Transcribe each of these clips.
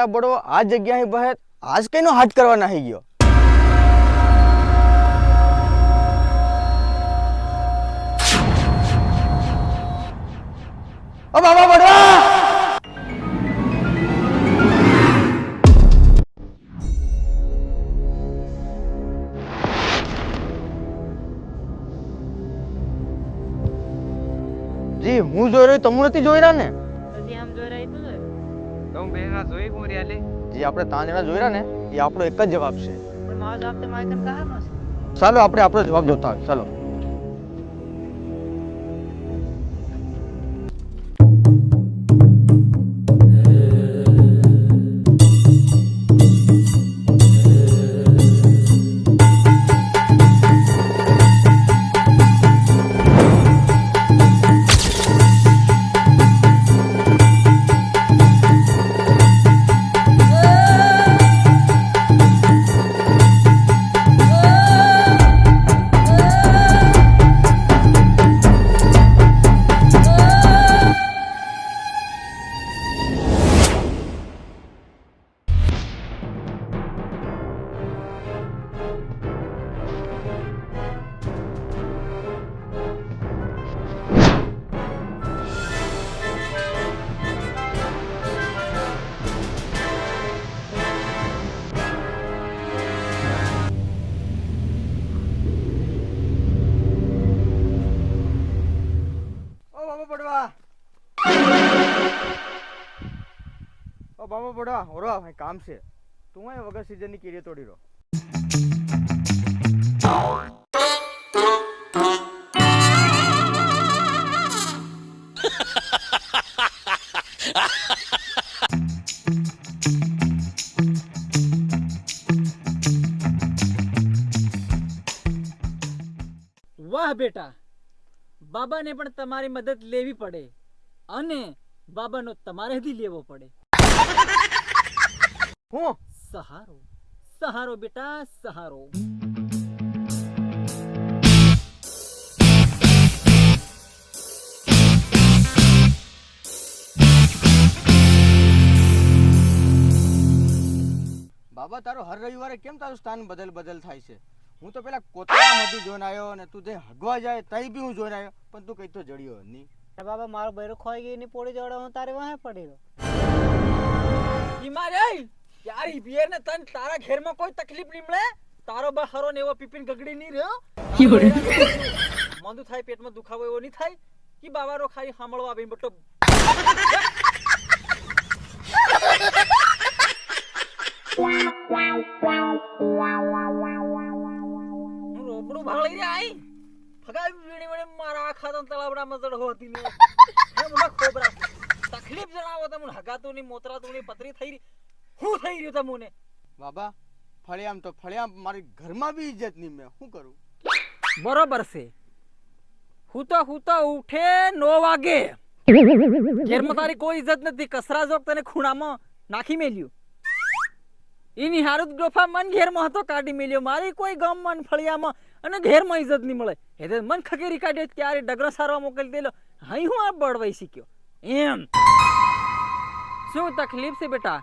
આ બડો આ જગ્યાએ બહે આજ કઈનો હાથ કરવા નાહી ગયો. ઓ બાબા બડવા જી હું જોઈ રહ્યો તમે નથી જોઈ રહ્યા ને? આમ જોઈ રહી તું તમે બેના જોઈ હું રહ્યા લે જી આપણે ત્રણ જણા જોઈ રહ્યા ને એ આપણો એક જ જવાબ છે. પણ મારો જવાબ તો મારે કન કહા મસ ચાલો આપણે આપણો જવાબ જોતા હોય. ચાલો બાબા પડવા ઓરો ભાઈ કામ છે. તું અહીં વગર સીઝન ની કેરી તોડી રહ્યો. વાહ બેટા, બાબાને પણ તમારી મદદ લેવી પડે અને બાબાનો તમારેથી લેવો પડે. હું સહારો સહારો બેટા સહારો. બાબા તારો હર રવિવારે કેમ તારું સ્થાન બદલ થાય છે? હું તો પેલા કોતરામાંથી જોઈને આવ્યો અને તું જે હગવા જાય તઈ બી હું જોઈને આવ્યો પણ તું કઈ તો જડ્યો નહીં. બાબા મારો બૈરો ખોઈ ગઈ ની પોડી જોડે હું તારે વાહે પડી રહ્યો. ઈ મારે યાર ઈ બિયર ને તન તારા ઘરમાં કોઈ તકલીફ નહીં મળે. તારો બા હરો ને એવો પીપીન ગગડી નહીં રહ્યો. મંદુ થાય પેટમાં દુખાવો એવો નહીં થાય. ઈ બાબારો ખાલી સાંભળવા આવીને બટો રોપડું ભાળી રે આઈ ફગાવી વીણી વીણી મારા આખા તન તળાવડા મજડ હોતી ને હે મને ખોબરા તકલીફ જણાવો તમને હગાતું ની મોતરાતું ની પતરી થઈ રહી હું થઈ રહ્યું તમને? બાબા ફળિયામ મારી ઘરમાં બી ઇજ્જત નહીં. મેં શું કરું? બરોબર છે. હું તો ઉઠે 9 વાગે ઘેરમાં તારી કોઈ ઇજ્જત નથી. કસરા જોક તને ખૂણામાં નાખી મેલ્યું. એની હારું ડોફા મન ઘેરમાં હતો કાઢી મેલ્યો. મારી કોઈ ગામ મન ફળિયામાં અને ઘેરમાં ઇજ્જત નહીં મળે. એટલે મન ખકેરી કાઢ્યો ક્યારે ડગરા સારવા મોકલી દેલો. હઈ હું આ બળવાઈ શીખ્યો એમ. શું તકલીફ છે બેટા?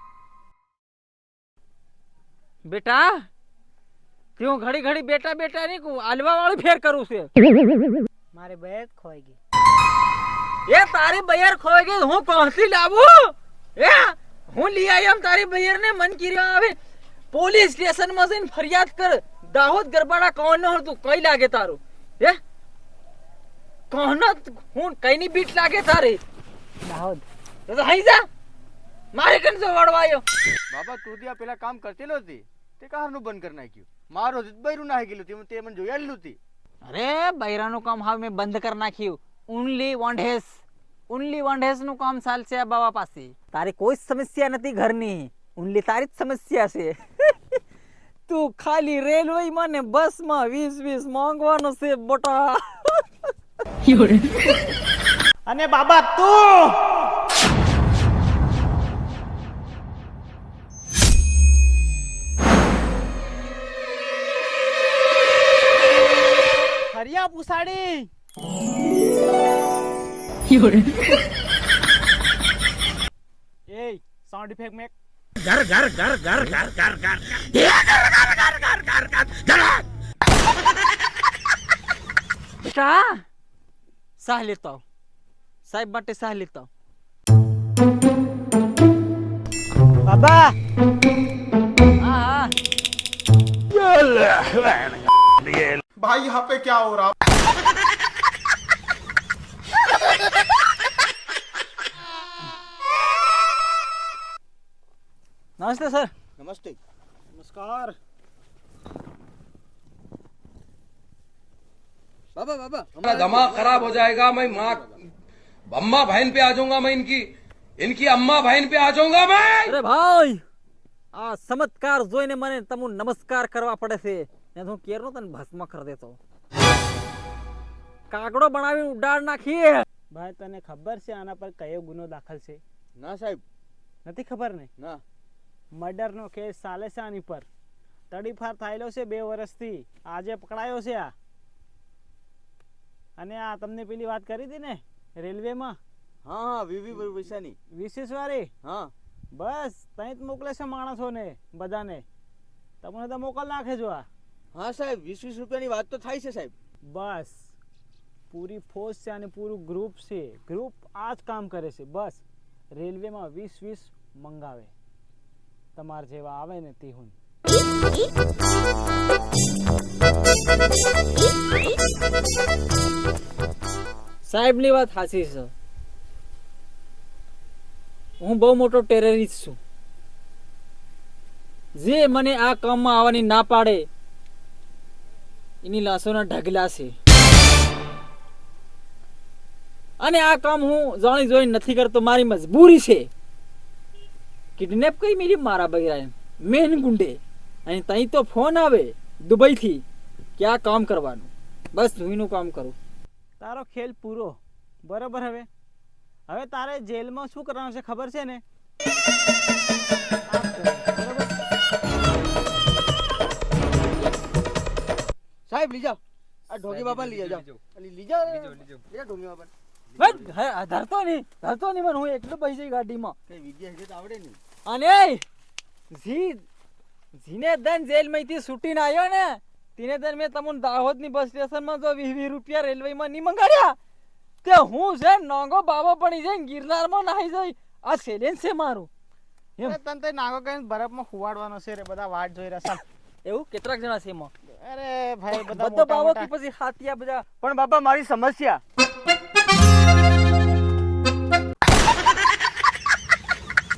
બેટા તું ઘડી બેટા નહીં આલવા વાળું ફેર કરું છે. મારી બયર ખોઈ ગઈ. એ તારી બયર ખોઈ ગઈ હું પહોંચી લાવું? એ હું લઈ આવ્યો તારી બયર ને મન કીર્યો આવે પોલીસ સ્ટેશન માં જઈને ફરિયાદ કર. દાહોદ ગરબાડા કોણ નો હતું કઈ લાગે તારું? હે કોણ હું કઈ ની બીટ લાગે તારી? દાહોદ તો હઈ જા મારે કન જો વળવાયો. બાબા તું ત્યાં પેલા કામ કરતેલો હતી તે કારનું બંધ કરી નાખ્યું. મારો બૈરું નાખી ગયેલું તે મને જોયેલું હતી. અરે બૈરાનું કામ હવે મેં બંધ કરી નાખ્યું. ઓનલી વન ડેઝ નું કામ ચાલશે આ બાબા પાસે. તારી કોઈ સમસ્યા નથી ઘરની, ઓનલી તારી જ સમસ્યા છે. તું ખાલી રેલવે માં ને બસ માં 20 માંગવાનો છે બટા. અને બાબા તું હરિયા પુસાડી એ સાઉન્ડ ઇફેક્ટ મેક. બેટા સાહ લેતા આવ. સાહેબ માટે સાહ લેતા આવ. બાબા હા હા भाई यहाँ पे क्या हो रहा નમસ્તે સર. નમસ્તે. નમસ્કાર. બાબા બાબા मेरा दिमाग खराब हो जाएगा मैं माँ अम्मा बहन पे आ जाऊंगा मैं इनकी अम्मा बहन पे आ जाऊंगा मैं અરે ભાઈ આ ચમત્કાર જોઈને મને તમુ નમસ્કાર કરવા પડે છે ને હું કેરનો તને ભસ્મ કરી દેતો. કાગડો બનાવી ઉડાડ નાખી. ભાઈ તને ખબર છે આના પર કયો ગુનો દાખલ છે? ના સાહેબ નથી ખબર ને? ના. મર્ડર નો કેસ ચાલે છે આની પર. તડીફાર થયેલો છે 2 વર્ષથી. આજે પકડાયો છે આ. અને આ તમને પેલી વાત કરી હતી ને રેલવેમાં હા હા વીવી પૈસાની વિશેષ વાળી, હા બસ ત્યાં જ મોકલે છે માણસોને બધાને. તમને તો મોકલ નાખે જો આ. હા સાહેબ 20-20 રૂપિયાની વાત તો થાય છે સાહેબ. બસ પૂરી ફોજ છે અને પૂરું ગ્રુપ છે. ગ્રુપ આ જ કામ કરે છે. બસ રેલવેમાં 20-20 મંગાવે. તમારે જેવા આવે ને તે હું સાહેબની વાત સાચી છે. હું બહુ મોટો ટેરરિસ્ટ છું. જે મને આ કામમાં આવવાની ના પાડે એની લાશોના ઢગલા છે. અને આ કામ હું જાણી જોઈ નથી કરતો. મારી મજબૂરી છે. કિડનેપ કઈ મેરી મારા બગેરા મેન ગુંડે અને તઈ તો ફોન આવે દુબઈથી કે આ કામ કરવાનું. બસ હું એનું કામ કરું. તારો ખેલ પૂરો. બરોબર. હવે તારે જેલમાં શું કરવાનું છે ખબર છે ને? બરોબર. સાહેબ લઈ જાઓ આ ઢોંગી બાબા લઈ જાઓ. લઈ જાઓ ઢોંગી બાબા. ધરતો નહીં મને. હું એટલું પૈસા ગાડીમાં કઈ વિદ્યા છે તો આવડે નહીં. અને જીને દન જેલમાંથી છૂટીને આવ્યો ને તેને દન મેં તમને દાહોદની બસ સ્ટેશનમાં જો 20 રૂપિયા રેલવેમાં નહીં મંગાડ્યા તે હું છે નાંગો બાબો પડી જાય ગિરનારમાં નાહી જાય. આ સેલેન્સ છે મારું. એમ તને તો નાગો કઈ બરફમાં ફુવાડવાનો છે રે. બધા વાટ જોઈ રહ્યા છે. એવું કેટલાક જણા છે એમાં? અરે ભાઈ બધા બધો બાવો કે મોટા પછી હાથિયા બધા. પણ બાબા મારી સમસ્યા